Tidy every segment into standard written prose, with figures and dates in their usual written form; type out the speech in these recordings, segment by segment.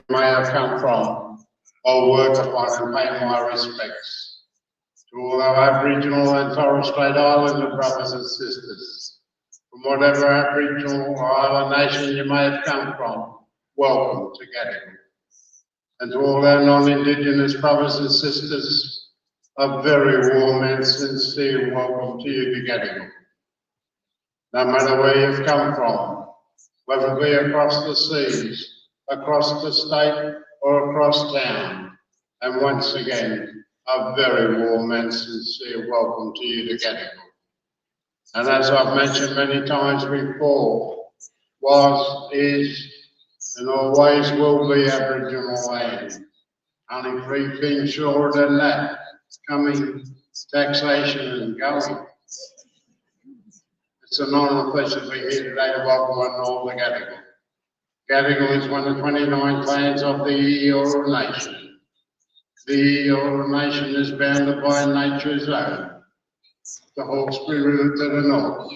may have come from, or work upon, and pay my respects to all our Aboriginal and Torres Strait Islander brothers and sisters. From whatever Aboriginal or Island nation you may have come from, welcome to Gadigal. And to all our non-Indigenous brothers and sisters, a very warm and sincere welcome to you to Gadigal. No matter where you've come from, whether it be across the seas, across the state or across town, and once again, a very warm and sincere welcome to you to Gadigal. And as I've mentioned many times before, was, is, and always will be Aboriginal land. Only three things shorter than that: coming, taxation and going. It's an honour and pleasure to be here today to welcome one and all to Gadigal. Gadigal is one of 29 clans of the Eora Nation. The Eora Nation is bounded by nature's own. The Hawkesbury River to the north,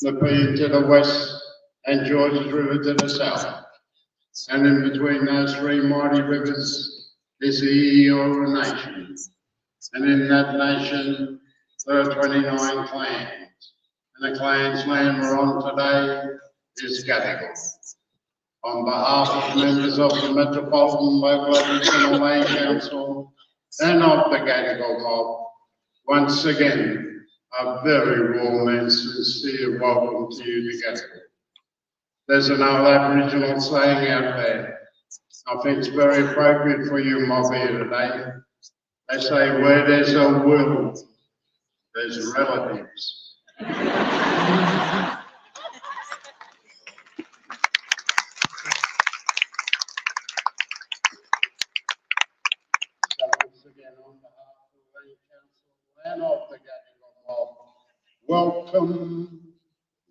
the Nepean to the west, and Georges River to the south. And in between those three mighty rivers is the Eora Nation. And in that nation, there are 29 clans. And the clan's land we're on today is Gadigal. On behalf of members of the Metropolitan Local Aboriginal Land Council and of the Gadigal mob, once again, a very warm and sincere welcome to you to Gadigal. There's an old Aboriginal saying out there, I think it's very appropriate for you mob here today. They say, where there's a will, there's relatives. And of the Gadigal mob, welcome,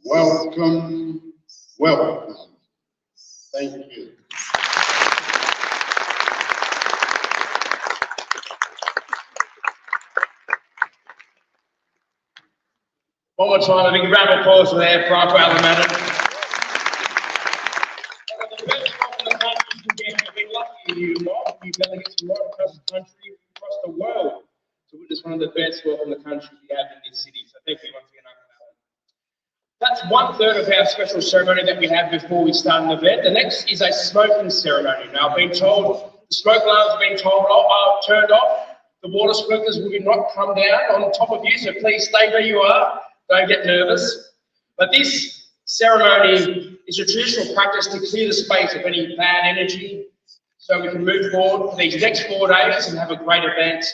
welcome, welcome. Thank you. One more time, a big round of applause for there, Franco Alamaden. One of the best mob in the country to get. I've been lucky you mob. You delegates from right across the country, across the world, to witness one of the best mob in the country we have in this city. So thank you once again, Uncle Alan. That's 1/3 of our special ceremony that we have before we start an event. The next is a smoking ceremony. Now, I've been told, the smoke alarms have been told turned off. The water sprinklers will not come down on top of you, so please stay where you are. Don't get nervous. But this ceremony is a traditional practice to clear the space of any bad energy so we can move forward for these next 4 days and have a great event.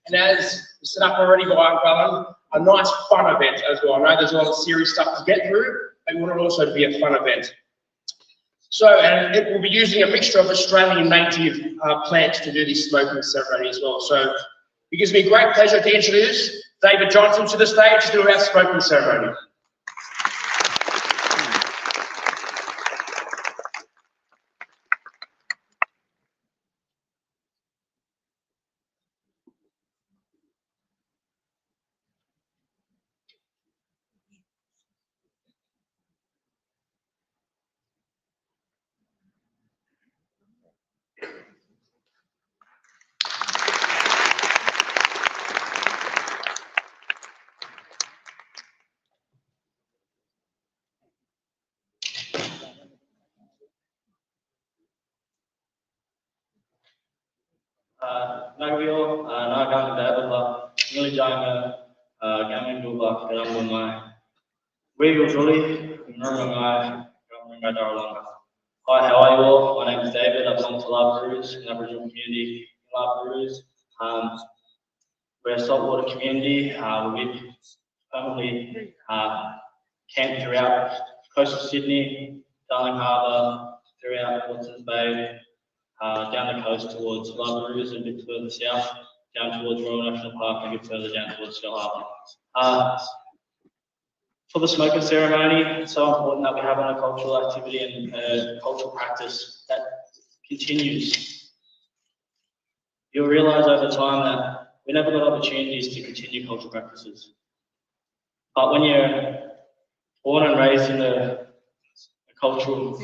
And as set up already by Uncle Alan, a nice fun event as well. I know there's a lot of serious stuff to get through, but we want it also to be a fun event. So, and it will be using a mixture of Australian native plants to do this smoking ceremony as well. So it gives me great pleasure to introduce David Johnson to the stage to do our smoking ceremony. Nagvio, Nagang Dabala, Nilijanga, Gamin Duba, Galamumai. We usually Murungai, Gamunga Darlanga. Hi, how are you all? My name is David. I belong to La Perouse, an Aboriginal community in La Perouse. We're a saltwater community. We've permanently camped throughout the coast of Sydney, Darling Harbour, throughout Watson's Bay, down the coast towards La Perouse and a bit further south, down towards Royal National Park and a bit further down towards Shell Harbour. For the smoking ceremony, it's so important that we have a cultural activity and a cultural practice that continues. You'll realise over time that we never got opportunities to continue cultural practices. But when you're born and raised in a cultural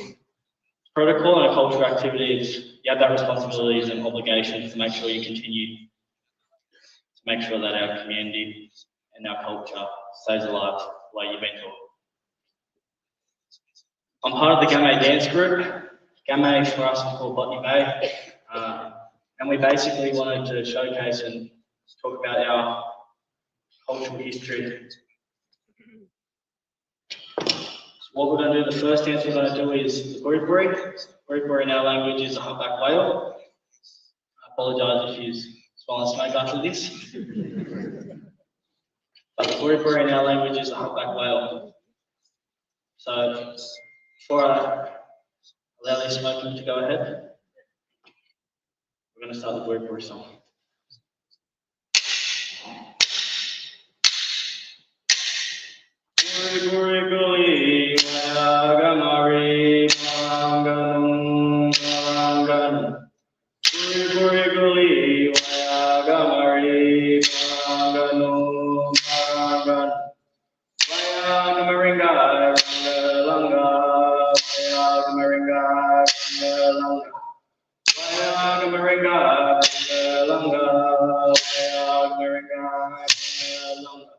protocol and a cultural activity, it's you have that responsibilities and obligations to make sure you continue to make sure that our community and our culture stays alive the way you've been taught. I'm part of the Gamay dance group. Gamay for us is called Botany Bay. And we basically wanted to showcase and talk about our cultural history. So what we're going to do, the first dance we're going to do is the Buripuri. Buripuri in our language is a humpback whale. I apologise if you swallow smoke after this. But the Buripuri in our language is a humpback whale. So before I allow these smokers to go ahead, we're going to start the Buripuri song. Buripuri guli wayagamari maranganum maranganum. Buripuri guli wayagamari maranganum maranganum. Wayagamaringa rangalanga. Wayagamaringa rangalanga. Wayagamaringa rangalanga. Wayagamaringa rangalanga.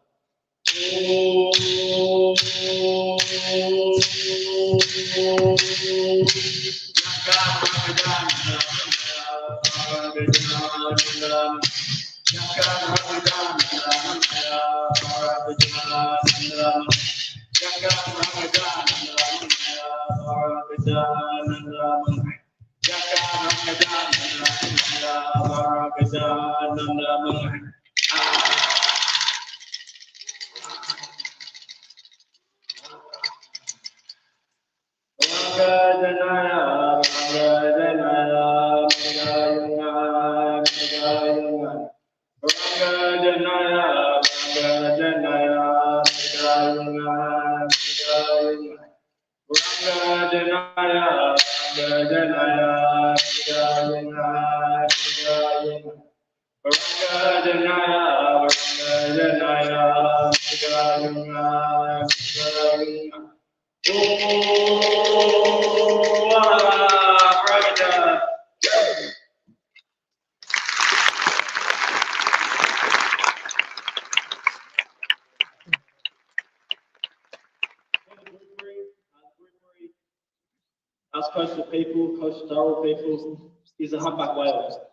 Us coastal people, coastal people, is a humpback whale.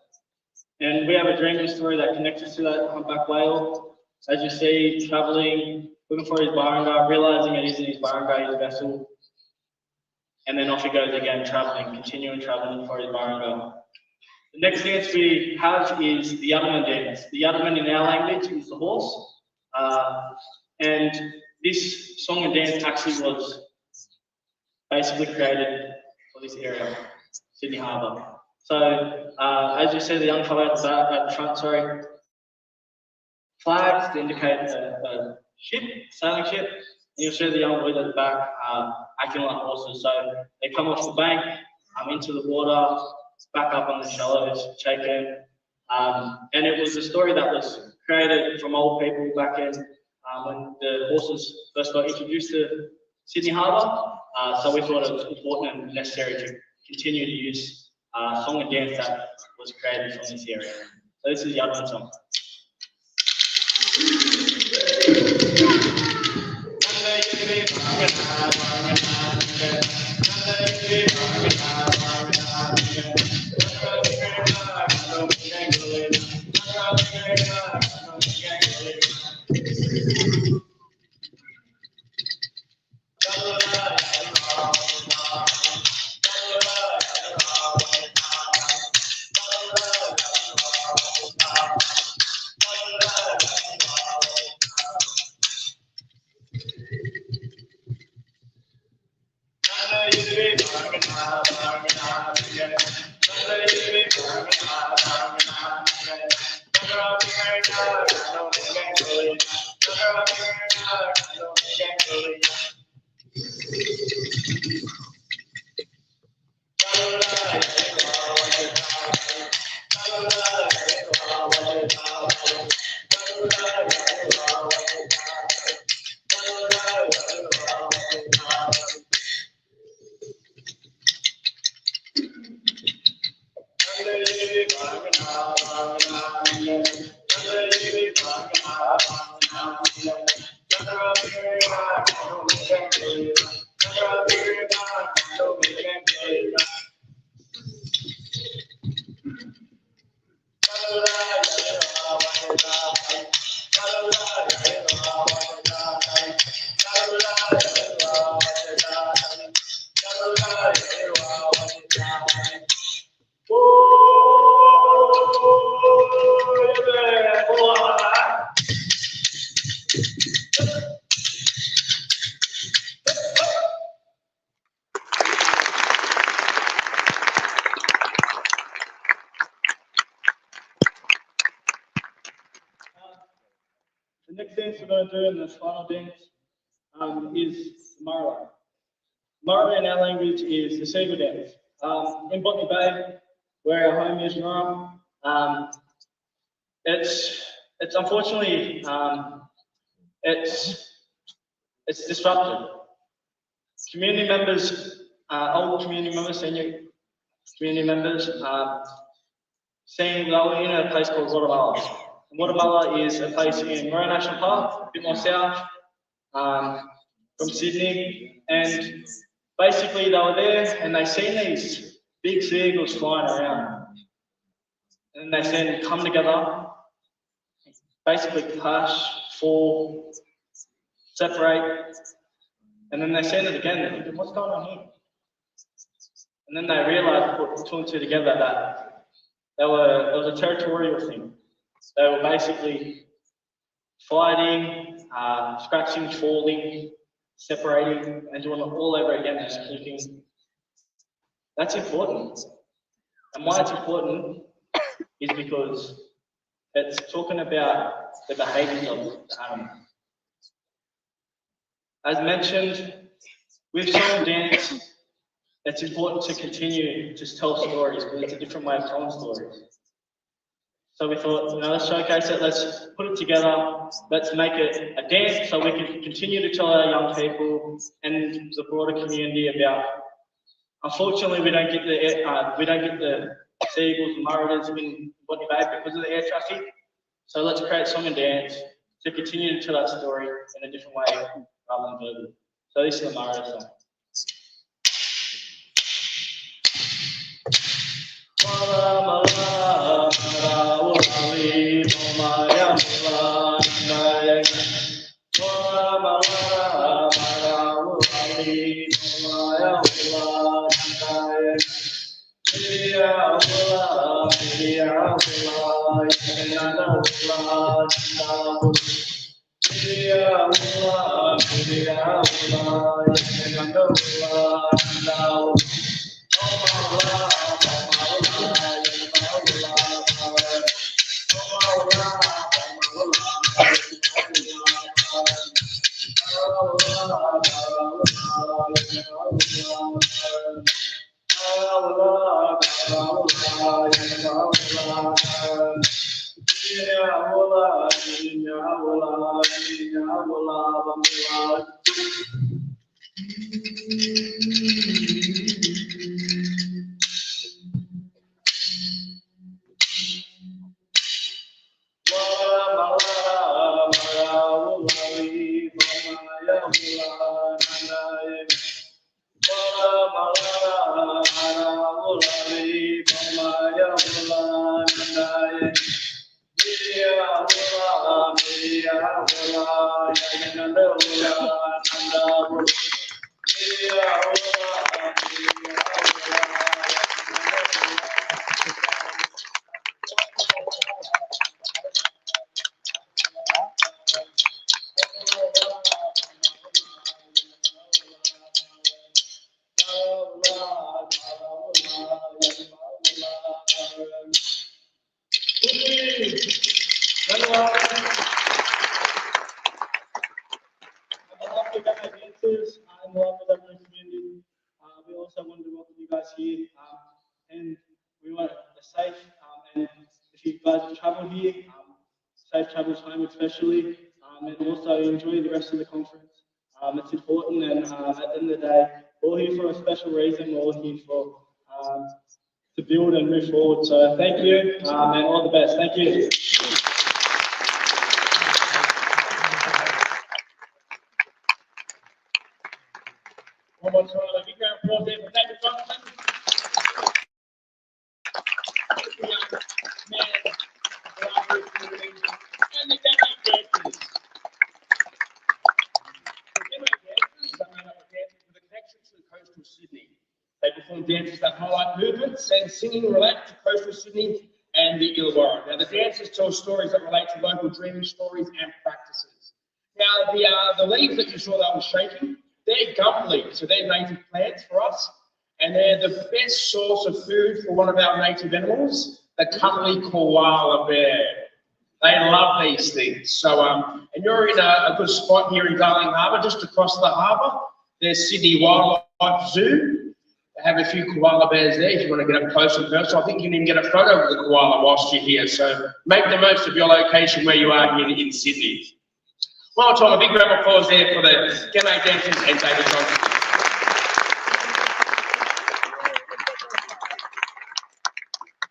And we have a dreaming story that connects us to that humpback whale. As you see, travelling, looking for his baranga, realising it isn't his baranga, his vessel. And then off he goes again, travelling, continuing travelling for his baranga. The next dance we have is the Yadaman dance. The Yadaman in our language is the horse. And this song and dance actually was basically created for this area, Sydney Harbour. So, as you see, the young fellow at the front, flags to indicate a ship, sailing ship, and you'll see the young boys at the back acting like horses. So they come off the bank, into the water, back up on the shallows, shaken. And it was a story that was created from old people back in when the horses first got introduced to Sydney Harbour. So we thought it was important and necessary to continue to use song and dance that was created from this area. So this is the Yadaman song. The next dance we're going to do in this final dance is Mara. Mara in our language is the seagull dance. In Botany Bay, where our home is now, it's unfortunately it's disrupted. Community members, old community members, senior community members, saying they were in a place called Watermalla. Watermalla is a place in Moray National Park, a bit more south from Sydney, and basically they were there and they seen these big seagulls flying around, and they seen them come together, basically clash, fall, separate, and then they seen it again. They're thinking, what's going on here? And then they realised, put two and two together, that it was a territorial thing. They were basically fighting, scratching, falling, separating, and doing it all over again, just clicking. That's important. And why it's important is because it's talking about the behaviours of the animal. As mentioned, with song and dance, it's important to continue to tell stories, because it's a different way of telling stories. So we thought, let's showcase it, let's put it together, let's make it a dance so we can continue to tell our young people and the broader community about. Unfortunately, we don't get the seagulls and murderers in Botany Bay because of the air traffic. So let's create song and dance to continue to tell that story in a different way rather than verbal. So this is the Murray song. We also wanted to welcome you guys here, and we want a safe, and if you guys have travelled here, safe travels home especially, and also enjoy the rest of the conference. It's important, and at the end of the day, we're all here for a special reason. We're all here for to to build and move forward. So thank you, and all the best. Thank you. One more time, a big round of applause there for David Johnson. And the demo dancers. The demo dancers are made up of dancers with a connection to coastal Sydney. They perform dances that highlight movements and singing relate to coastal Sydney and the Illawarra. Now, the dancers tell stories that relate to local dreaming stories and practices. Now, the leaves that you saw that I was shaking, they're gum leaves, so they're native plants for us, and they're the best source of food for one of our native animals, the cuddly koala bear. They love these things. So, and you're in a good spot here in Darling Harbour, just across the harbour. There's Sydney Wildlife Zoo. They have a few koala bears there if you want to get up close and personal. I think you can even get a photo of the koala whilst you're here. So make the most of your location where you are here in Sydney. One more time, a big round of applause there for the Gamo dancers and David Johnson.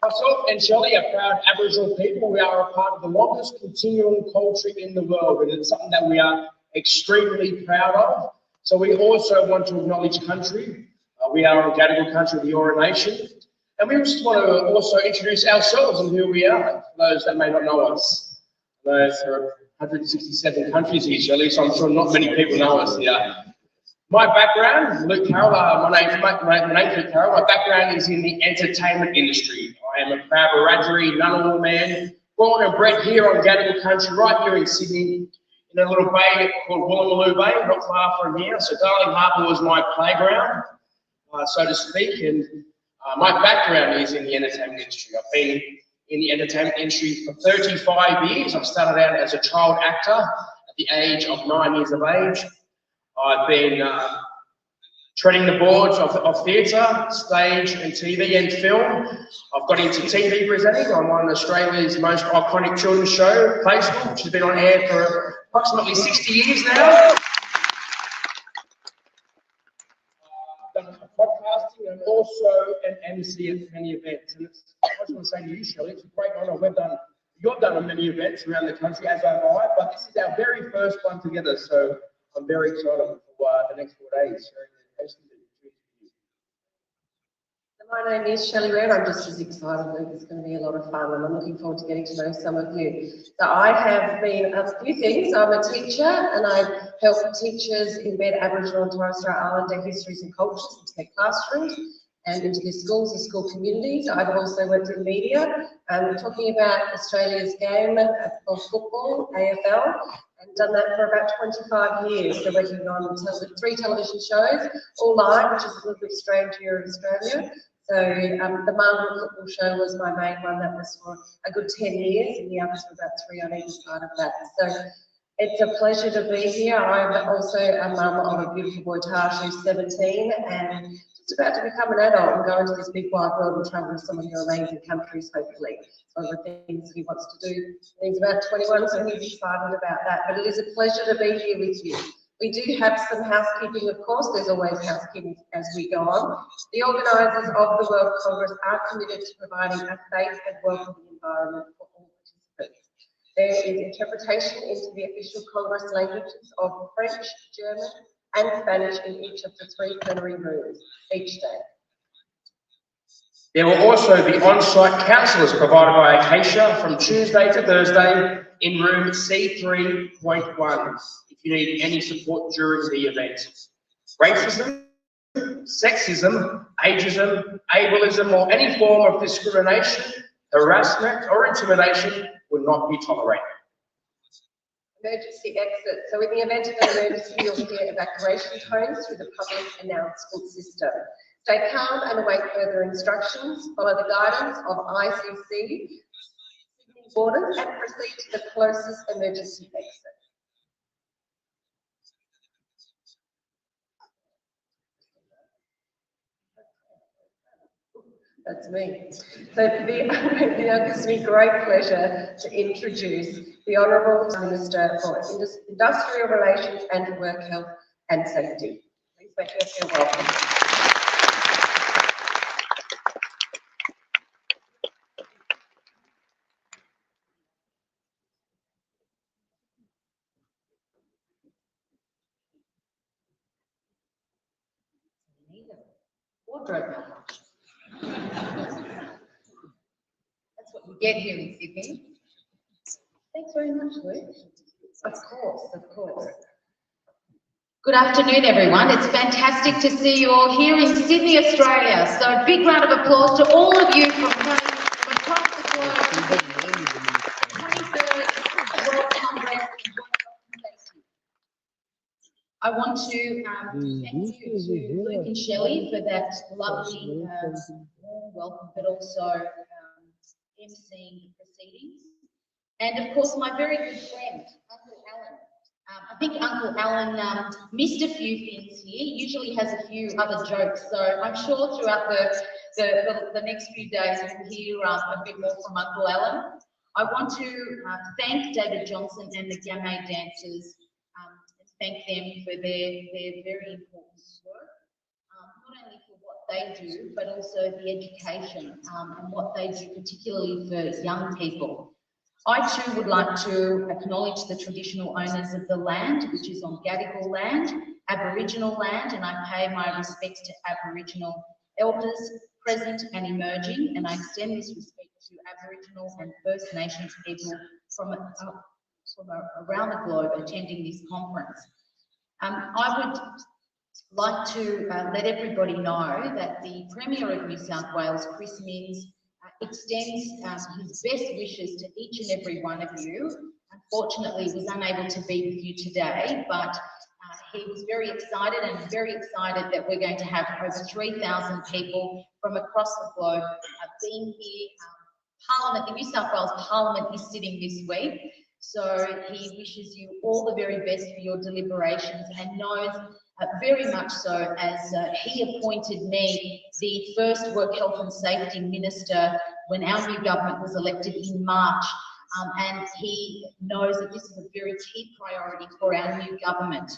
Myself and Shelley are proud Aboriginal people. We are a part of the longest continuing culture in the world, and it's something that we are extremely proud of. So we also want to acknowledge country. We are on Gadigal country of the Eora Nation, and we just want to also introduce ourselves and who we are, for those that may not know us. There are 167 countries here, Shelley, so I'm sure not many people know us here. My background, Luke Carroll, my name's Luke Carroll. My background is in the entertainment industry. I am a proud Wiradjuri, Ngunnawal man, born and bred here on Gadigal country, right here in Sydney, in a little bay called Woolloomooloo Bay, not far from here. So Darling Harbour was my playground, so to speak, and my background is in the entertainment industry. I've been in the entertainment industry for 35 years. I started out as a child actor at the age of 9 years of age. I've been treading the boards of theatre, stage and TV and film. I've got into TV presenting. I'm on Australia's most iconic children's show, Placement, which has been on air for approximately 60 years now. I've done podcasting and also an MC at many events. And I just want to say to you, Shelley, it's a great honour. You've done many events around the country, as have I, but this is our very first one together. So I'm very excited for the next 4 days. My name is Shelley Red. I'm just as excited. It's going to be a lot of fun, and I'm looking forward to getting to know some of you. So I have been a few things. I'm a teacher, and I help teachers embed Aboriginal and Torres Strait Islander histories and cultures into their classrooms and into their schools and school communities. I've also worked in media, talking about Australia's game of football, AFL, and done that for about 25 years. So working on 3 television shows, all live, which is a little bit strange here in Australia. So the Marlborough football show was my main one. That was for a good 10 years, and the others were about 3 on either side of that. So it's a pleasure to be here. I'm also a mum of a beautiful boy, Tash, who's 17, and just about to become an adult and go into this big wide world and travel to some of your amazing countries, hopefully. One of the things that he wants to do. He's about 21, so he's excited about that. But it is a pleasure to be here with you. We do have some housekeeping, of course. There's always housekeeping as we go on. The organisers of the World Congress are committed to providing a safe and welcoming environment for all participants. There is interpretation into the official Congress languages of French, German and Spanish in each of the 3 plenary rooms each day. There will also be on-site counsellors provided by Acacia from Tuesday to Thursday in room C3.1 if you need any support during the event. Racism, sexism, ageism, ableism or any form of discrimination, harassment or intimidation will not be tolerated. Emergency exit. So in the event of an emergency, you'll hear evacuation tones through the public announcement system. Stay calm and await further instructions. Follow the guidance of ICC, Sydney Borders, and proceed to the closest emergency exit. That's me. So it gives me great pleasure to introduce the Honourable Minister for Industrial Relations and Work Health and Safety. Please make her feel welcome. wardrobe malfunction. That's what you get here in Sydney. Thanks very much, Luke. Of course, of course. Good afternoon, everyone. It's fantastic to see you all here in Sydney, Australia. So a big round of applause to all of you from across the globe to the 23rd World Congress. I want to thank you to Luke and Shelley for that lovely warm welcome, but also emceeing the proceedings. And of course, my very good friend, Uncle Alan. I think Uncle Alan missed a few things here, usually has a few other jokes, so I'm sure throughout the next few days we'll hear a bit more from Uncle Alan. I want to thank David Johnson and the Gamay dancers, thank them for their very important work, not only for what they do, but also the education and what they do, particularly for young people. I too would like to acknowledge the traditional owners of the land, which is on Gadigal land, Aboriginal land, and I pay my respects to Aboriginal elders present and emerging, and I extend this respect to Aboriginal and First Nations people from around the globe attending this conference. I would like to let everybody know that the Premier of New South Wales, Chris Minns, extends his best wishes to each and every one of you. Unfortunately, he was unable to be with you today, but he was very excited that we're going to have over 3,000 people from across the globe being here. Parliament, the New South Wales Parliament is sitting this week, so he wishes you all the very best for your deliberations and knows very much so as he appointed me the first Work Health and Safety Minister when our new government was elected in March, and he knows that this is a very key priority for our new government.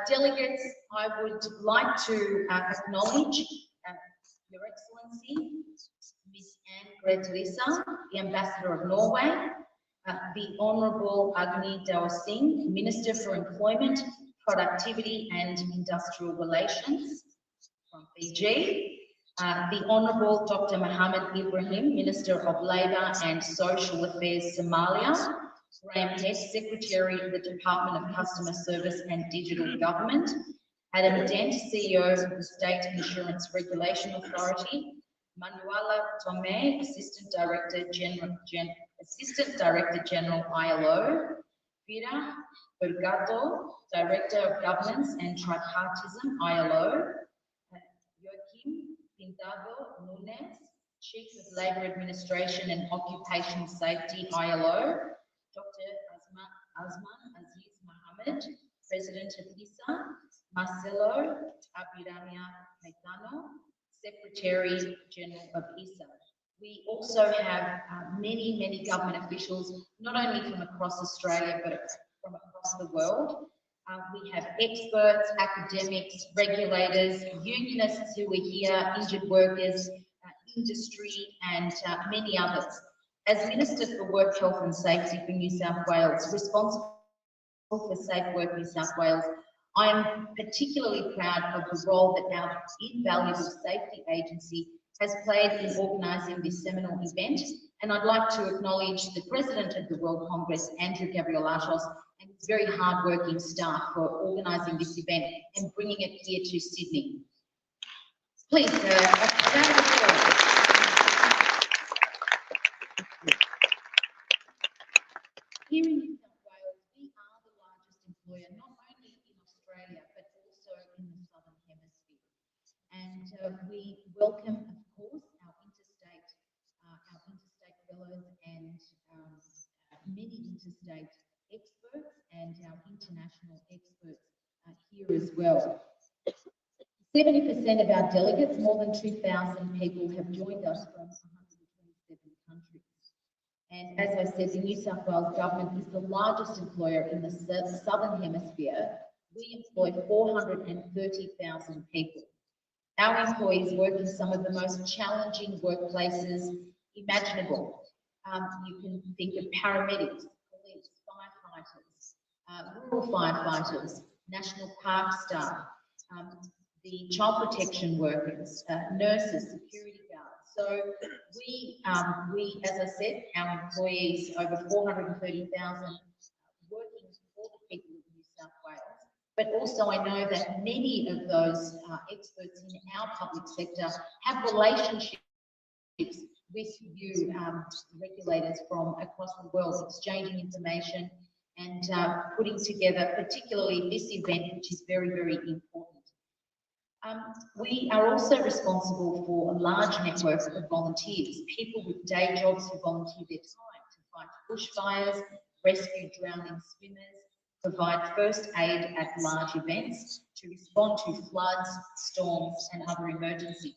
Delegates, I would like to acknowledge Your Excellency, Ms. Anne Grete-Lisa, the Ambassador of Norway, the Honourable Agni Dao Singh, Minister for Employment, Productivity and Industrial Relations from Fiji, the Honourable Dr. Mohammed Ibrahim, Minister of Labour and Social Affairs, Somalia, Graham Head, Secretary of the Department of Customer Service and Digital Government, Adam Dent, CEO of the State Insurance Regulation Authority, Manuela Tomé, Assistant Director General ILO, Vera Bergado, Director of Governance and Tripartism, ILO, Joaquim Pintado Nunes, Chief of Labour Administration and Occupational Safety, ILO, Dr. Azman Aziz Mohammed, President of ISA, Marcelo Abirania Caetano, Secretary General of ISA. We also have many government officials, not only from across Australia, but from across the world. We have experts, academics, regulators, unionists who are here, injured workers, industry, and many others. As Minister for Work, Health and Safety for New South Wales, responsible for Safe Work New South Wales, I am particularly proud of the role that our invaluable safety agency has played in organising this seminal event, and I'd like to acknowledge the President of the World Congress, Andrew Gabrielachos, and his very hard-working staff for organising this event and bringing it here to Sydney. Please, a round of applause. Here in New South Wales, we are the largest employer, not only in Australia, but also in the Southern Hemisphere. And we welcome, of course, our interstate fellows and many interstate experts and our international experts here as well. 70% of our delegates, more than 2,000 people, have joined us from 127 countries. And as I said, the New South Wales Government is the largest employer in the Southern Hemisphere. We employ 430,000 people. Our employees work in some of the most challenging workplaces imaginable. You can think of paramedics, police, firefighters, rural firefighters, national park staff, the child protection workers, nurses, security guards. So we, as I said, our employees, over 430,000 working for the people of New South Wales. But also I know that many of those experts in our public sector have relationships with you regulators from across the world, exchanging information and putting together particularly this event, which is very, very important. We are also responsible for a large network of volunteers, people with day jobs who volunteer their time to fight bushfires, rescue drowning swimmers, provide first aid at large events, to respond to floods, storms and other emergencies.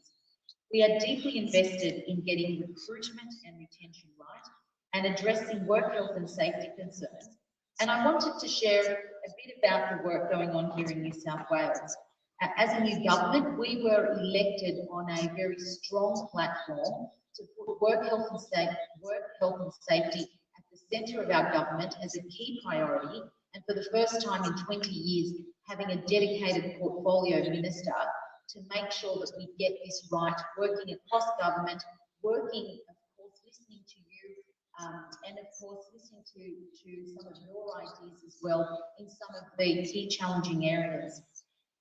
We are deeply invested in getting recruitment and retention right and addressing work health and safety concerns. And I wanted to share a bit about the work going on here in New South Wales. As a new government, we were elected on a very strong platform to put work health and safety at the centre of our government as a key priority, and for the first time in 20 years, having a dedicated portfolio minister to make sure that we get this right, working across government, working, of course, listening to you, and of course, listening to some of your ideas as well in some of the key challenging areas.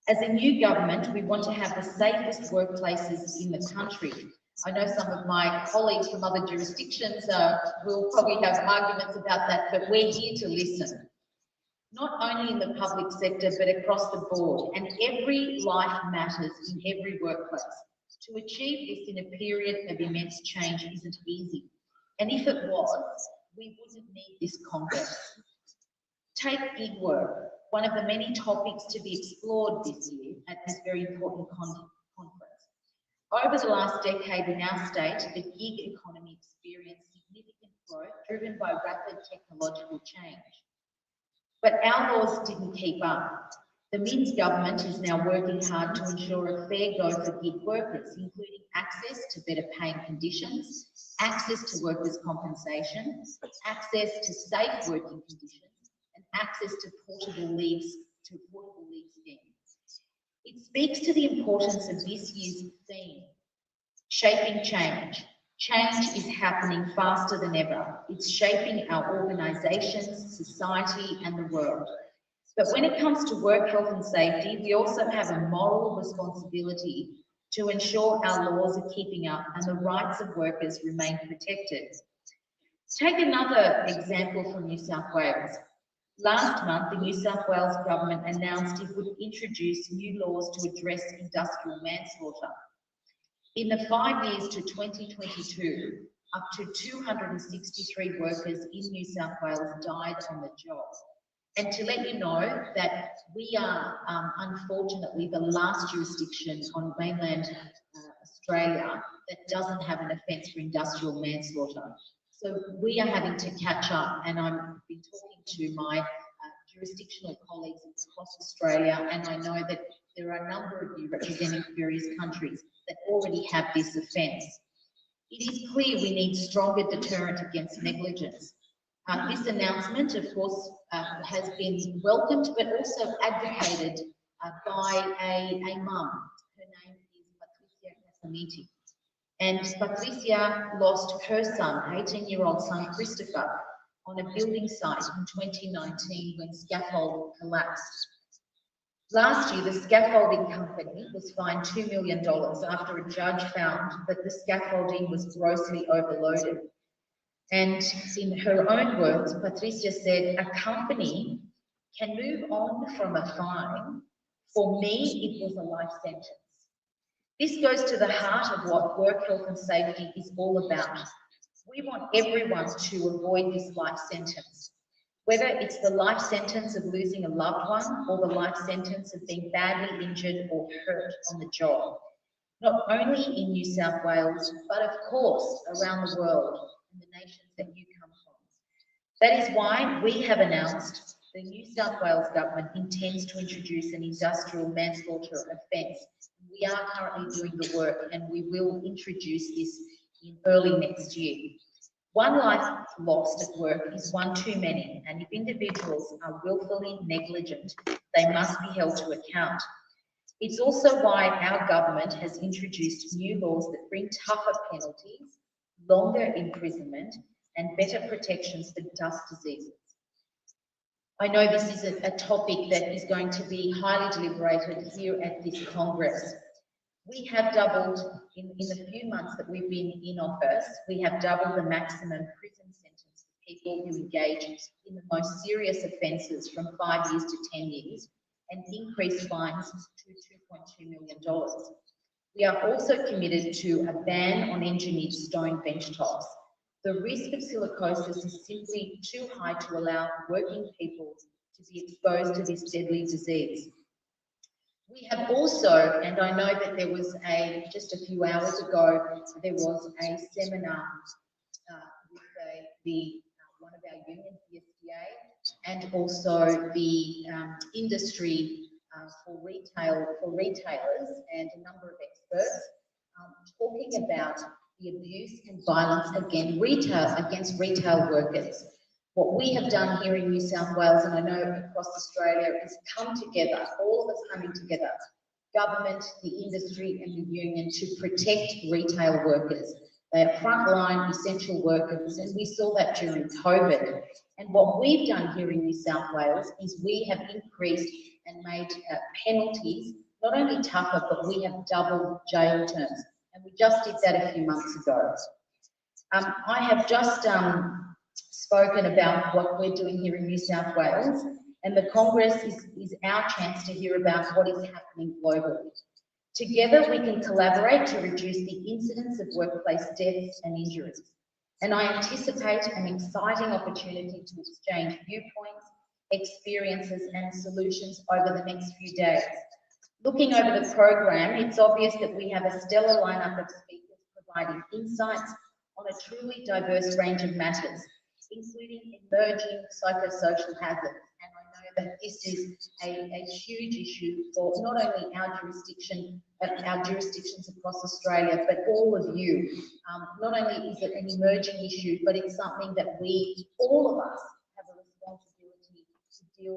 As a new government, we want to have the safest workplaces in the country. I know some of my colleagues from other jurisdictions will probably have arguments about that, but we're here to listen. Not only in the public sector, but across the board, and every life matters in every workplace. To achieve this in a period of immense change isn't easy, and if it was, we wouldn't need this Congress. Take gig work, one of the many topics to be explored this year at this very important conference. Over the last decade in our state, the gig economy experienced significant growth driven by rapid technological change. But our laws didn't keep up. The Minns government is now working hard to ensure a fair go for gig workers, including access to better paying conditions, access to workers' compensation, access to safe working conditions, and access to portable leave schemes. It speaks to the importance of this year's theme, shaping change. Change is happening faster than ever. It's shaping our organisations, society and the world. But when it comes to work health and safety, we also have a moral responsibility to ensure our laws are keeping up and the rights of workers remain protected. Take another example from New South Wales. Last month, the New South Wales government announced it would introduce new laws to address industrial manslaughter. In the 5 years to 2022, up to 263 workers in New South Wales died on the job. And to let you know that we are, unfortunately, the last jurisdiction on mainland Australia that doesn't have an offence for industrial manslaughter. So we are having to catch up, and I've been talking to my jurisdictional colleagues across Australia, and I know that there are a number of you representing various countries that already have this offence. It is clear we need stronger deterrent against negligence. This announcement, of course, has been welcomed, but also advocated by a mum. Her name is Patricia Casamiti. And Patricia lost her son, 18-year-old son Christopher, on a building site in 2019 when scaffold collapsed. Last year, the scaffolding company was fined $2 million after a judge found that the scaffolding was grossly overloaded. And in her own words, Patricia said, "A company can move on from a fine. For me, it was a life sentence." This goes to the heart of what work health and safety is all about. We want everyone to avoid this life sentence, whether it's the life sentence of losing a loved one or the life sentence of being badly injured or hurt on the job, not only in New South Wales, but of course around the world and the nations that you come from. That is why we have announced the New South Wales government intends to introduce an industrial manslaughter offence. We are currently doing the work and we will introduce this in early next year. One life lost at work is one too many, and if individuals are willfully negligent, they must be held to account. It's also why our government has introduced new laws that bring tougher penalties, longer imprisonment, and better protections for dust diseases. I know this is a topic that is going to be highly deliberated here at this Congress. We have doubled, in the few months that we've been in office, we have doubled the maximum prison sentence for people who engage in the most serious offences from 5 years to 10 years and increased fines to $2.2 million. We are also committed to a ban on engineered stone bench tops. The risk of silicosis is simply too high to allow working people to be exposed to this deadly disease. We have also, and I know that there was just a few hours ago, there was a seminar with one of our unions, the SDA, and also the industry for retailers and a number of experts talking about the abuse and violence against retail workers. What we have done here in New South Wales, and I know across Australia, is come together, all of us coming together, government, the industry and the union, to protect retail workers. They are frontline essential workers, and we saw that during COVID. And what we've done here in New South Wales is we have increased and made penalties not only tougher, but we have doubled jail terms. And we just did that a few months ago. I have just spoken about what we're doing here in New South Wales, and the Congress is our chance to hear about what is happening globally. Together we can collaborate to reduce the incidence of workplace deaths and injuries. And I anticipate an exciting opportunity to exchange viewpoints, experiences and solutions over the next few days. Looking over the program, it's obvious that we have a stellar lineup of speakers providing insights on a truly diverse range of matters, including emerging psychosocial hazards. And I know that this is a huge issue for not only our jurisdiction, but our jurisdictions across Australia, but all of you. Not only is it an emerging issue, but it's something that we, all of us, have a responsibility to deal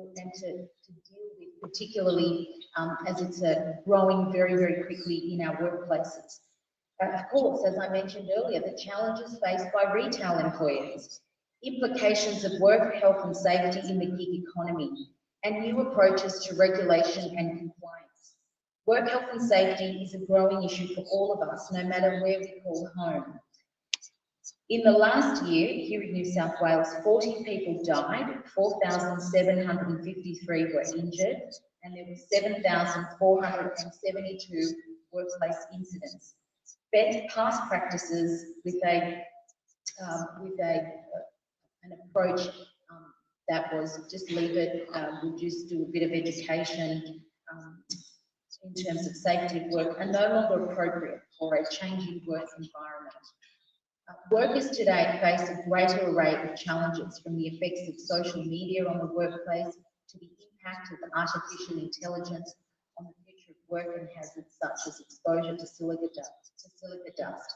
with, particularly as it's growing very, very quickly in our workplaces. Of course, as I mentioned earlier, the challenges faced by retail employees, implications of work health and safety in the gig economy, and new approaches to regulation and compliance. Work health and safety is a growing issue for all of us, no matter where we call home. In the last year, here in New South Wales, 40 people died, 4,753 were injured, and there were 7,472 workplace incidents. Best practices with an approach that was just leave it, we'll just do a bit of education in terms of safety of work, are no longer appropriate for a changing work environment. Workers today face a greater array of challenges, from the effects of social media on the workplace to the impact of artificial intelligence on the future of work and hazards such as exposure to silica dust.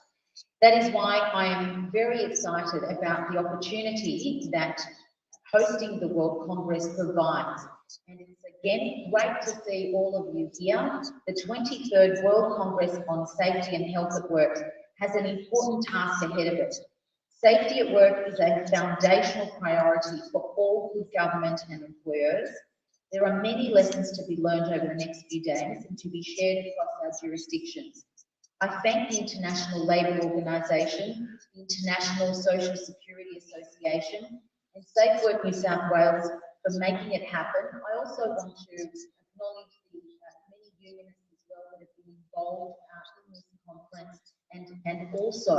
That is why I am very excited about the opportunity that hosting the World Congress provides. And it's again great to see all of you here. The 23rd World Congress on Safety and Health at Work has an important task ahead of it. Safety at work is a foundational priority for all good government and employers. There are many lessons to be learned over the next few days and to be shared across our jurisdictions. I thank the International Labour Organisation, the International Social Security Association, and Safe Work New South Wales for making it happen. I also want to acknowledge the many unionists as well that have been involved in this conference, and also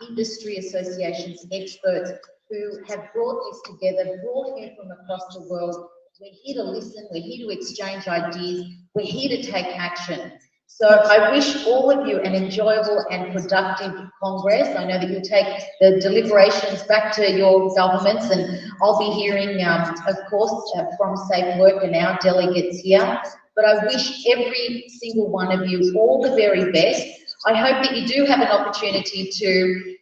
industry associations, experts who have brought this together, brought here from across the world. We're here to listen, we're here to exchange ideas, we're here to take action. So I wish all of you an enjoyable and productive Congress. I know that you'll take the deliberations back to your governments, and I'll be hearing, of course, from Safe Work and our delegates here. But I wish every single one of you all the very best. I hope that you do have an opportunity to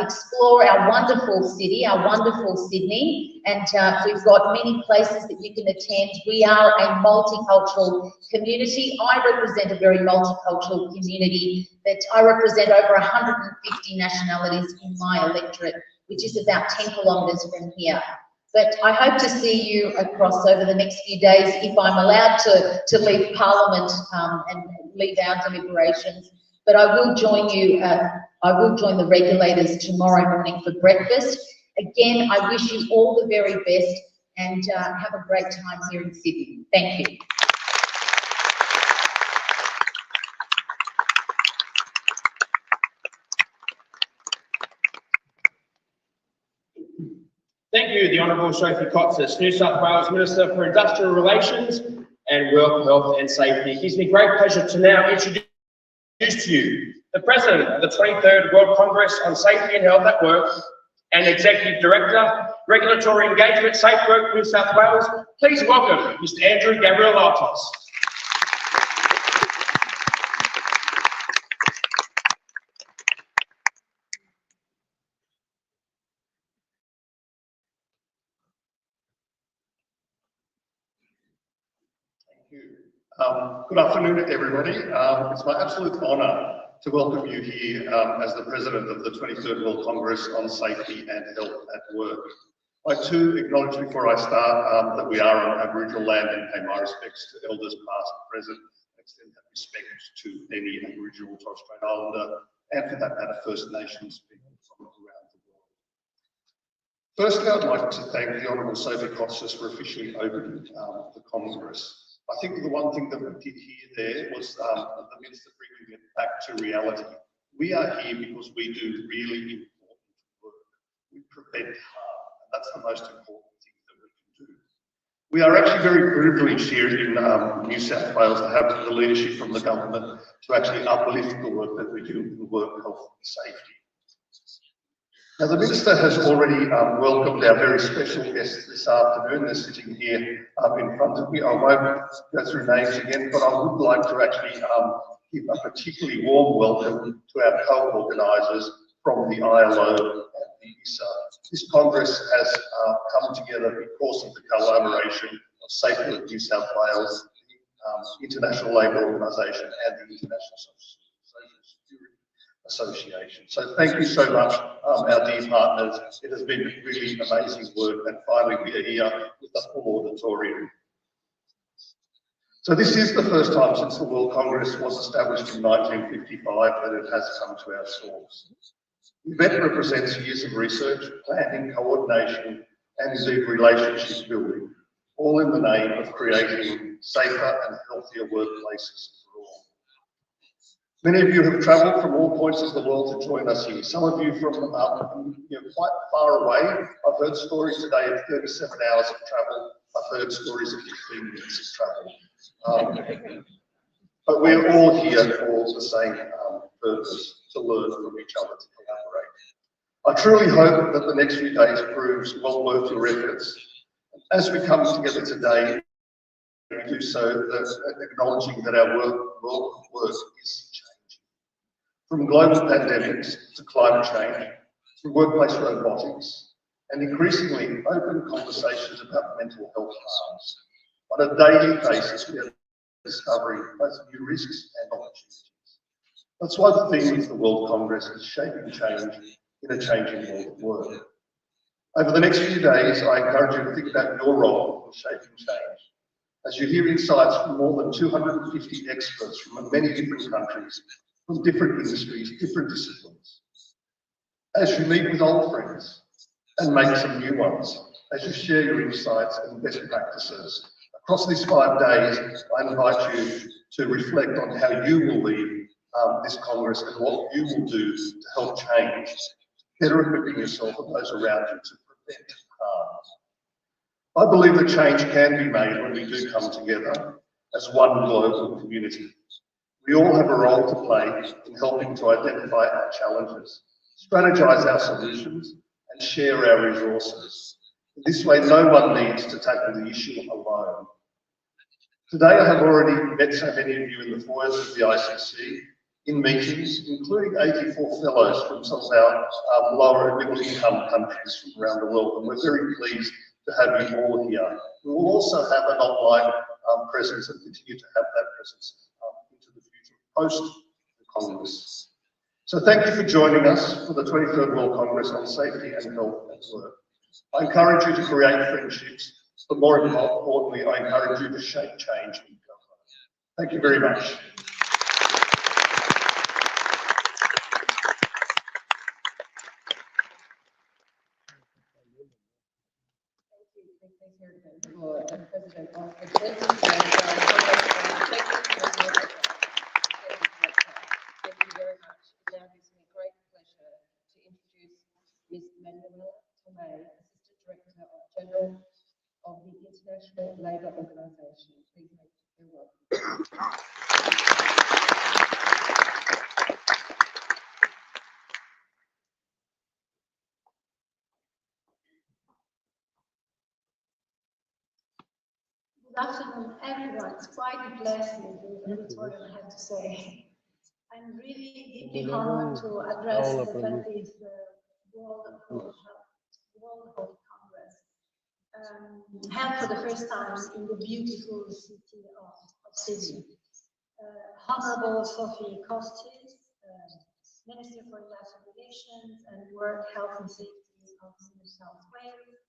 explore our wonderful city, our wonderful Sydney, and we've got many places that you can attend. We are a multicultural community. I represent a very multicultural community that I represent over 150 nationalities in my electorate, which is about 10 kilometres from here. But I hope to see you across over the next few days if I'm allowed to leave Parliament and leave our deliberations. But I will join you, I will join the regulators tomorrow morning for breakfast. Again, I wish you all the very best and have a great time here in Sydney. Thank you. Thank you, the Honourable Sophie Kotsis, New South Wales Minister for Industrial Relations and Work, Health and Safety. It gives me great pleasure to now introduce to you the President of the 23rd World Congress on Safety and Health at Work and Executive Director, Regulatory Engagement, Safe Work, New South Wales. Please welcome Mr. Andrew Gabrielatos. Good afternoon, everybody. It's my absolute honour to welcome you here as the President of the 23rd World Congress on Safety and Health at Work. I too acknowledge before I start that we are on Aboriginal land and pay my respects to Elders past, present, and extend that respect to any Aboriginal or Torres Strait Islander and for that matter First Nations people from around the world. Firstly, I'd like to thank the Honourable Sophie Kotsis for officially opening the Congress. I think the one thing that we did here there was the Minister bringing it back to reality. We are here because we do really important work. We prevent harm, and that's the most important thing that we can do. We are actually very privileged here in New South Wales to have the leadership from the government to actually uplift the work that we do in work, health and safety. Now, the Minister has already welcomed our very special guests this afternoon. They're sitting here in front of me. I won't go through names again, but I would like to actually give a particularly warm welcome to our co-organisers from the ILO and the ISA. This Congress has come together because of the collaboration of Safe Work New South Wales, the International Labour Organisation and the International Social Security Association. So thank you so much, our dear partners. It has been really amazing work, and finally we are here with the full auditorium. So this is the first time since the World Congress was established in 1955 that it has come to our shores. The event represents years of research, planning, coordination, and indeed relationship building, all in the name of creating safer and healthier workplaces for all. Many of you have travelled from all points of the world to join us here. Some of you from quite far away. I've heard stories today of 37 hours of travel. I've heard stories of 15 minutes of travel. But we're all here for the same purpose, to learn from each other, to collaborate. I truly hope that the next few days proves well worth your efforts. As we come together today, we do so acknowledging that our world of work is changing. From global pandemics to climate change, to workplace robotics, and increasingly open conversations about mental health harms. On a daily basis, we are discovering both new risks and opportunities. That's why the theme of the World Congress is shaping change in a changing world of work. Over the next few days, I encourage you to think about your role in shaping change. As you hear insights from more than 250 experts from many different countries, from different industries, different disciplines. As you meet with old friends and make some new ones, as you share your insights and best practices. Across these 5 days, I invite you to reflect on how you will lead this Congress and what you will do to help change, better equipping yourself and those around you to prevent harm. I believe that change can be made when we do come together as one global community. We all have a role to play in helping to identify our challenges, strategize our solutions, and share our resources. In this way, no one needs to tackle the issue alone. Today, I have already met so many of you in the foyers of the ICC, in meetings, including 84 fellows from some of our lower and middle income countries from around the world, and we're very pleased to have you all here. We will also have an online presence and continue to have that presence into the future post the Congress. So thank you for joining us for the 23rd World Congress on Safety and Health at Work. I encourage you to create friendships, but more importantly, I encourage you to shape change in government. Thank you very much. For the President of the Thank you very much. It now gives me great pleasure to introduce Ms. Manuela Tomei, Assistant Director of the International Labour Organization. Please make your welcome. Good afternoon, everyone. It's quite a blessing, the editorial, I have to say. I'm really deeply honored to address the 20th World Health Congress, held for the first time in the beautiful city of Sydney. Honorable Sophie Costes, Minister for Industrial Relations and Work, Health and Safety of New South Wales,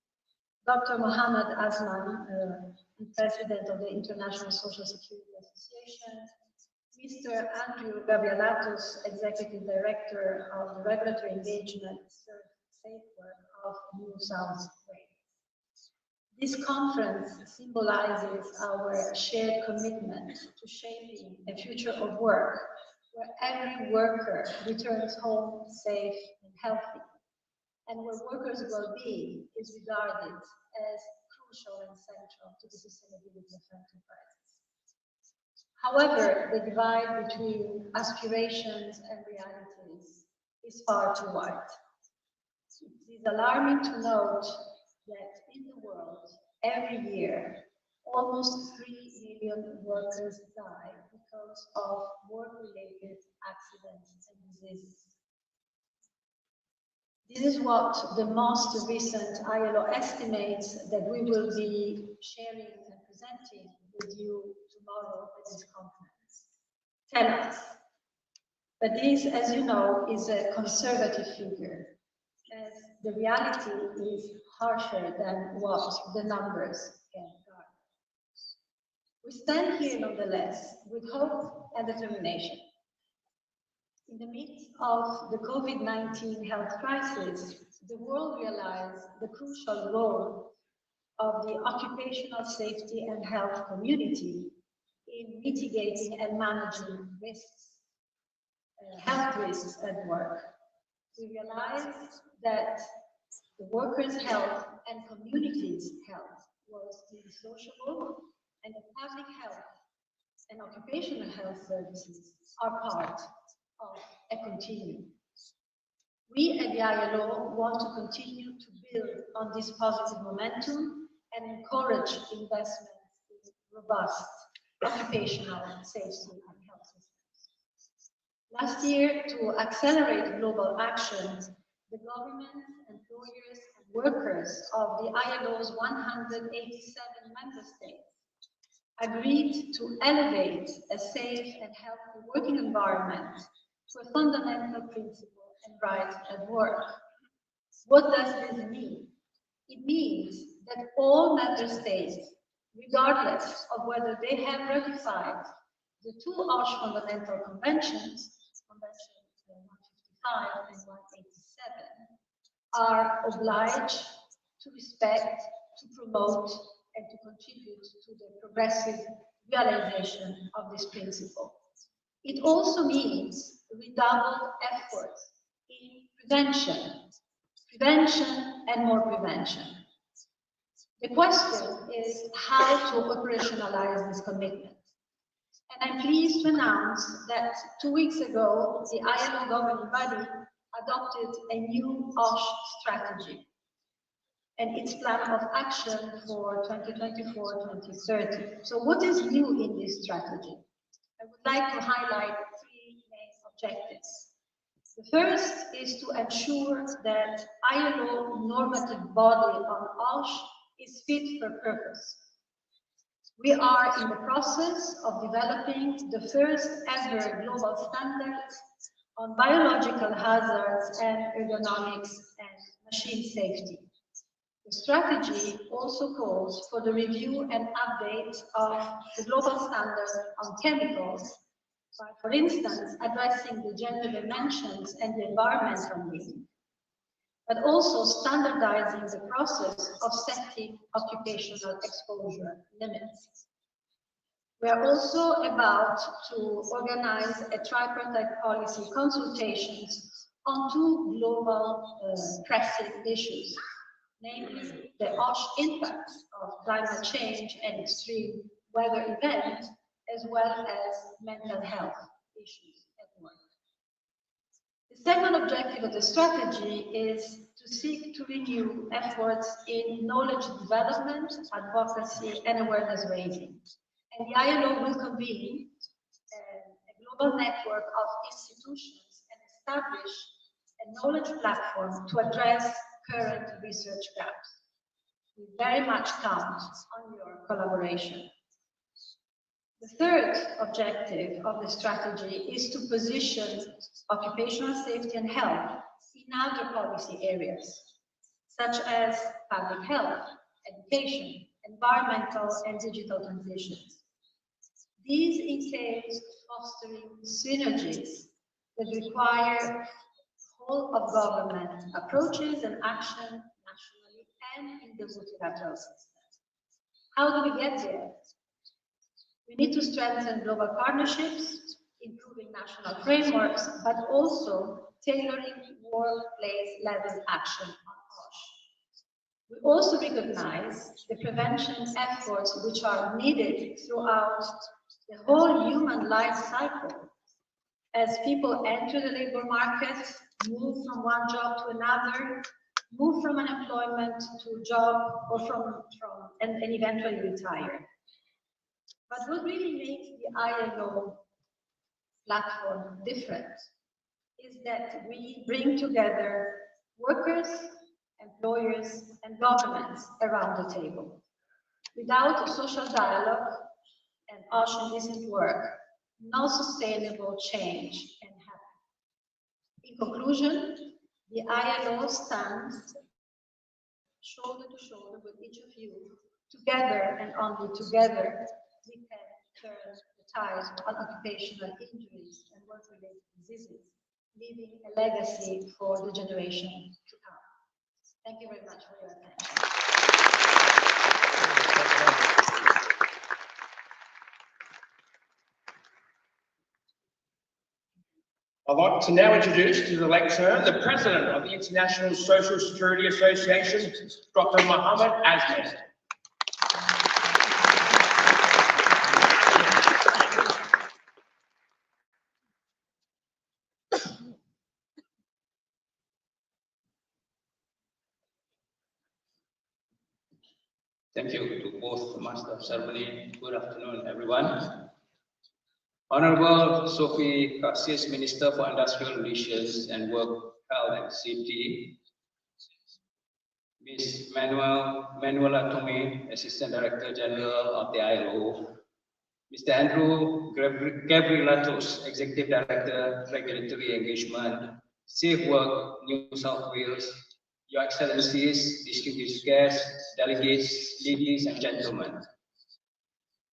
Dr. Mohammed Azman, President of the International Social Security Association, Mr. Andrew Gabrielatos, Executive Director of the Regulatory Engagement Safe Work of New South Wales. This conference symbolizes our shared commitment to shaping a future of work where every worker returns home safe and healthy, and where workers' well-being is regarded as crucial and central to the sustainability of enterprises. However, the divide between aspirations and realities is far too wide. It is alarming to note that in the world, every year, almost 3 million workers die because of work-related accidents and diseases. This is what the most recent ILO estimates that we will be sharing and presenting with you tomorrow at this conference tell us. But this, as you know, is a conservative figure, as the reality is harsher than what the numbers can guard. We stand here nonetheless with hope and determination. In the midst of the COVID-19 health crisis, the world realized the crucial role of the occupational safety and health community in mitigating and managing risks, health risks at work. We realized that the workers' health and communities' health was indissociable, and the public health and occupational health services are part of a continuum. We at the ILO want to continue to build on this positive momentum and encourage investment in robust occupational safety and health systems. Last year, to accelerate global actions, the government, employers, and workers of the ILO's 187 member states agreed to elevate a safe and healthy working environment to a fundamental principle and right at work. What does this mean? It means that all member states, regardless of whether they have ratified the two OSH fundamental conventions, Convention 155 and 187, are obliged to respect, to promote, and to contribute to the progressive realization of this principle. It also means redoubled efforts in prevention and more prevention. The question is how to operationalize this commitment. And I'm pleased to announce that 2 weeks ago, the ILO governing body adopted a new OSH strategy and its plan of action for 2024-2030. So what is new in this strategy? I would like to highlight 3 main objectives. The first is to ensure that ILO normative body on OSH is fit for purpose. We are in the process of developing the first ever global standards on biological hazards and ergonomics and machine safety. The strategy also calls for the review and update of the global standards on chemicals by, for instance, addressing the gender dimensions and the environmental need, but also standardizing the process of setting occupational exposure limits. We are also about to organize a tripartite policy consultations on two global pressing issues, namely the OSH impacts of climate change and extreme weather events, as well as mental health issues at work. The second objective of the strategy is to seek to renew efforts in knowledge development, advocacy, and awareness raising. And the ILO will convene a global network of institutions and establish a knowledge platform to address current research gaps. We very much count on your collaboration. The third objective of the strategy is to position occupational safety and health in other policy areas, such as public health, education, environmental and digital transitions. These entail fostering synergies that require whole of government approaches and action nationally and in the multilateral system. How do we get there? We need to strengthen global partnerships, improving national frameworks, but also tailoring workplace-level action on OSH. We also recognize the prevention efforts which are needed throughout the whole human life cycle. As people enter the labor market, move from one job to another, move from unemployment to a job, or and eventually retire. But what really makes the ILO platform different is that we bring together workers, employers, and governments around the table. Without social dialogue and OSH decent work, no sustainable change can happen. In conclusion, the ILO stands shoulder to shoulder with each of you. Together and only together, we can turn the tide on occupational injuries and work-related diseases, leaving a legacy for the generation to come. Thank you very much for your attention. I'd like to now introduce to the lectern the President of the International Social Security Association, Dr. Mohammed Ahmed. Thank you to both the Master of Ceremony. Good afternoon, everyone. Honorable Sophie Cassis, Minister for Industrial Relations and Work, Health and Safety. Ms. Manuela Tomei, Assistant Director General of the ILO. Mr. Andrew Gavrilatos, Executive Director, Regulatory Engagement, Safe Work, New South Wales. Your Excellencies, distinguished guests, delegates, ladies and gentlemen.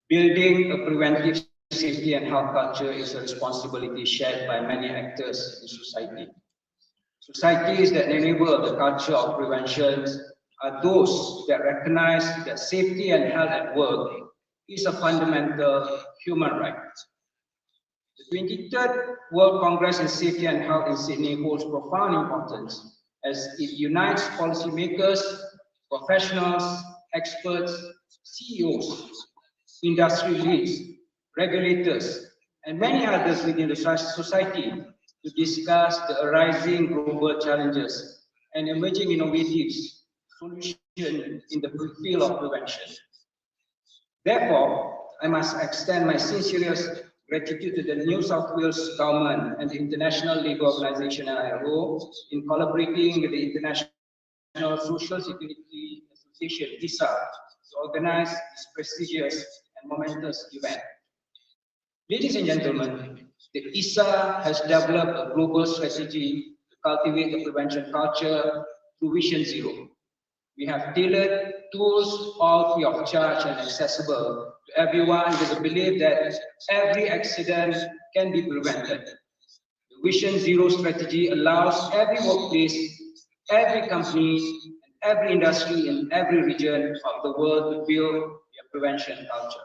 Building a preventive safety and health culture is a responsibility shared by many actors in society. Societies that enable the culture of prevention are those that recognize that safety and health at work is a fundamental human right. The 23rd World Congress in Safety and Health in Sydney holds profound importance as it unites policymakers, professionals, experts, CEOs, industry leads, regulators, and many others within the society to discuss the arising global challenges and emerging innovative solutions in the field of prevention. Therefore, I must extend my sincerest Gratitude to the New South Wales Government and the International Labour Organization ILO in collaborating with the International Social Security Association ISA to organize this prestigious and momentous event. Ladies and gentlemen, the ISA has developed a global strategy to cultivate the prevention culture through Vision Zero. We have tailored tools all free of charge and accessible to everyone with the belief that every accident can be prevented. The Vision Zero strategy allows every workplace, every company, and every industry in every region of the world to build their prevention culture.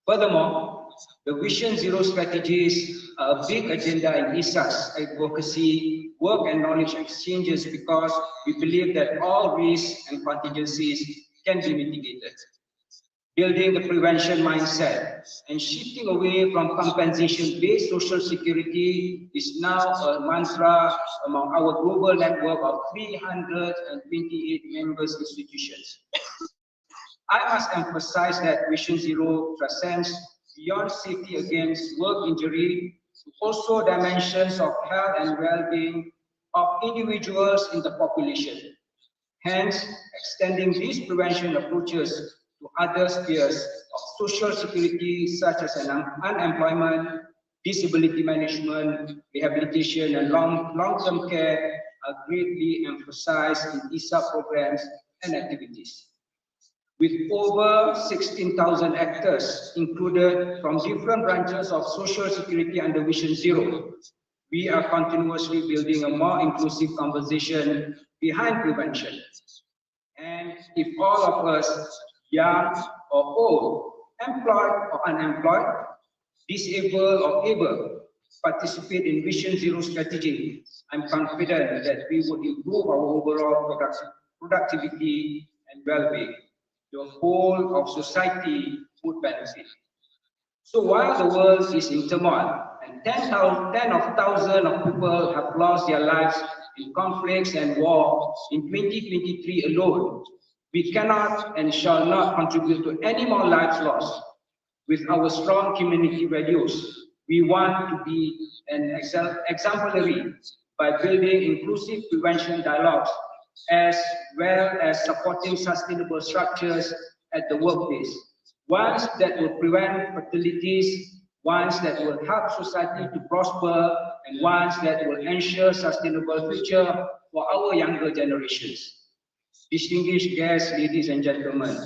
Furthermore, the Vision Zero strategies are a big agenda in ISA's advocacy, work and knowledge exchanges because we believe that all risks and contingencies can be mitigated. Building the prevention mindset and shifting away from compensation-based social security is now a mantra among our global network of 328 members institutions. I must emphasize that Vision Zero transcends beyond safety against work injury to also dimensions of health and well-being of individuals in the population. Hence, extending these prevention approaches to other spheres of social security such as unemployment, disability management, rehabilitation, and long-term care are greatly emphasized in ISA programs and activities. With over 16,000 actors included from different branches of social security under Vision Zero, we are continuously building a more inclusive conversation behind prevention. And if all of us, young or old, employed or unemployed, disabled or able, participate in Vision Zero strategy, I'm confident that we would improve our overall productivity and well-being. The whole of society would benefit. So while the world is in turmoil and tens of thousands of people have lost their lives in conflicts and war in 2023 alone, we cannot and shall not contribute to any more lives lost. With our strong community values, we want to be an exemplary by building inclusive prevention dialogues as well as supporting sustainable structures at the workplace, ones that will prevent fatalities, ones that will help society to prosper, and ones that will ensure sustainable future for our younger generations. Distinguished guests, ladies and gentlemen,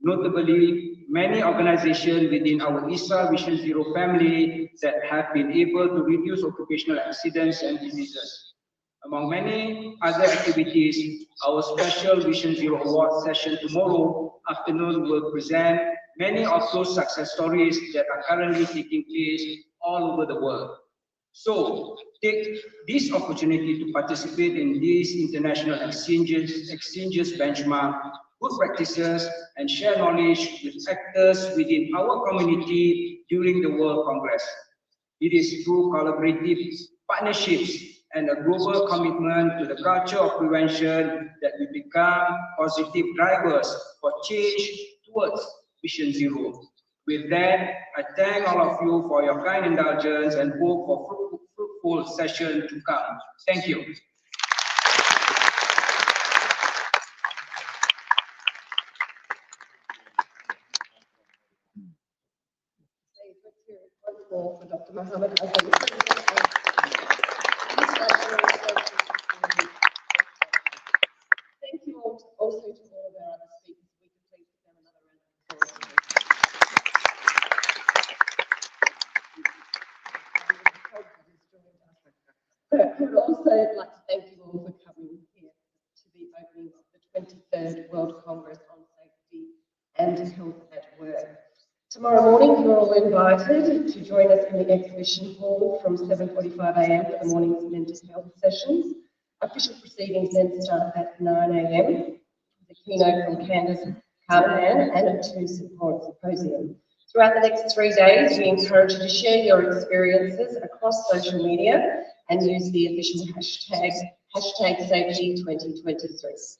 notably, many organizations within our ISA Vision Zero family that have been able to reduce occupational accidents and diseases. Among many other activities, our special Vision Zero Award session tomorrow afternoon will present many of those success stories that are currently taking place all over the world. So, take this opportunity to participate in these international exchanges benchmark good practices and share knowledge with actors within our community during the World Congress. It is through collaborative partnerships and a global commitment to the culture of prevention that we become positive drivers for change towards Vision Zero. With that, I thank all of you for your kind indulgence and hope for fruitful session to come. Thank you. For Dr. Mohammed. Thank you all also to all of our other speakers. We can please give them another round of applause. I would also like to thank you all for coming here to the opening of the 23rd World Congress on Safety and Health at Work. Tomorrow morning, you're all invited to join us in the exhibition hall from 7:45 a.m. for the morning's mental health sessions. Official proceedings then start at 9 a.m. The keynote from Candice Carnahan and a two-support symposium. Throughout the next 3 days, we encourage you to share your experiences across social media and use the official hashtag #Safety2023.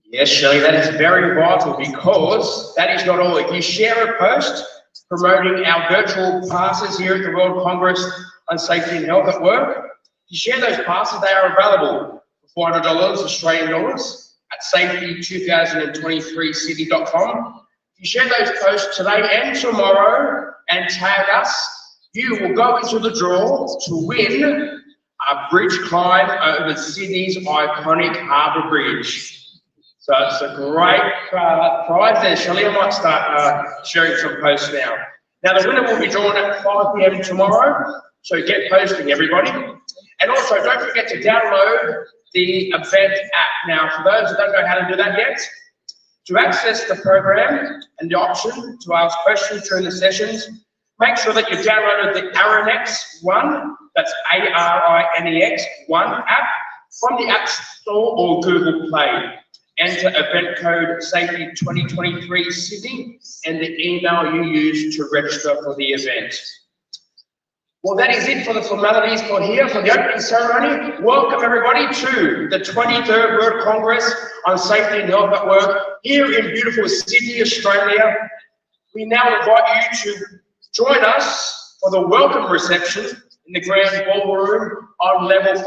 Yes, Shirley, that is very vital because that is not all. If you share a post, promoting our virtual passes here at the World Congress on Safety and Health at Work. To share those passes, they are available for $400 Australian dollars at safety2023city.com. If you share those posts today and tomorrow and tag us, you will go into the draw to win a bridge climb over Sydney's iconic Harbour Bridge. So it's a great prize there, Shelley. I might start sharing some posts now. Now the winner will be drawn at 5 p.m. tomorrow, so get posting, everybody. And also, don't forget to download the event app. Now, for those who don't know how to do that yet, to access the program and the option to ask questions during the sessions, make sure that you downloaded the Arinex One, that's ARINEX One app, from the App Store or Google Play. Enter event code Safety2023 Sydney and the email you use to register for the event. Well, that is it for the formalities for here, for the opening ceremony. Welcome everybody to the 23rd World Congress on Safety and Health at Work here in beautiful Sydney, Australia. We now invite you to join us for the welcome reception in the grand ballroom on level 5.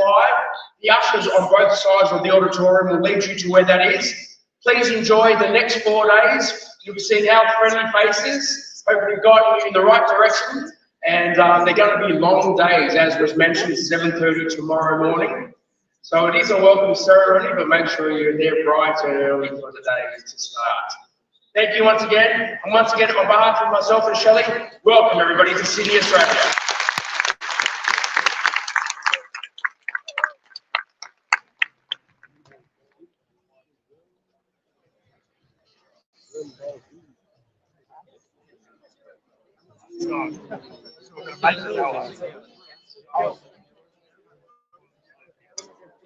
The ushers on both sides of the auditorium will lead you to where that is. Please enjoy the next 4 days. You'll be seeing our friendly faces, hopefully guiding you in the right direction. And they're going to be long days, as was mentioned, 7:30 tomorrow morning. So it is a welcome ceremony, but make sure you're there bright and early for the day to start. Thank you once again. And once again, on behalf of myself and Shelley, welcome everybody to Sydney, Australia. So,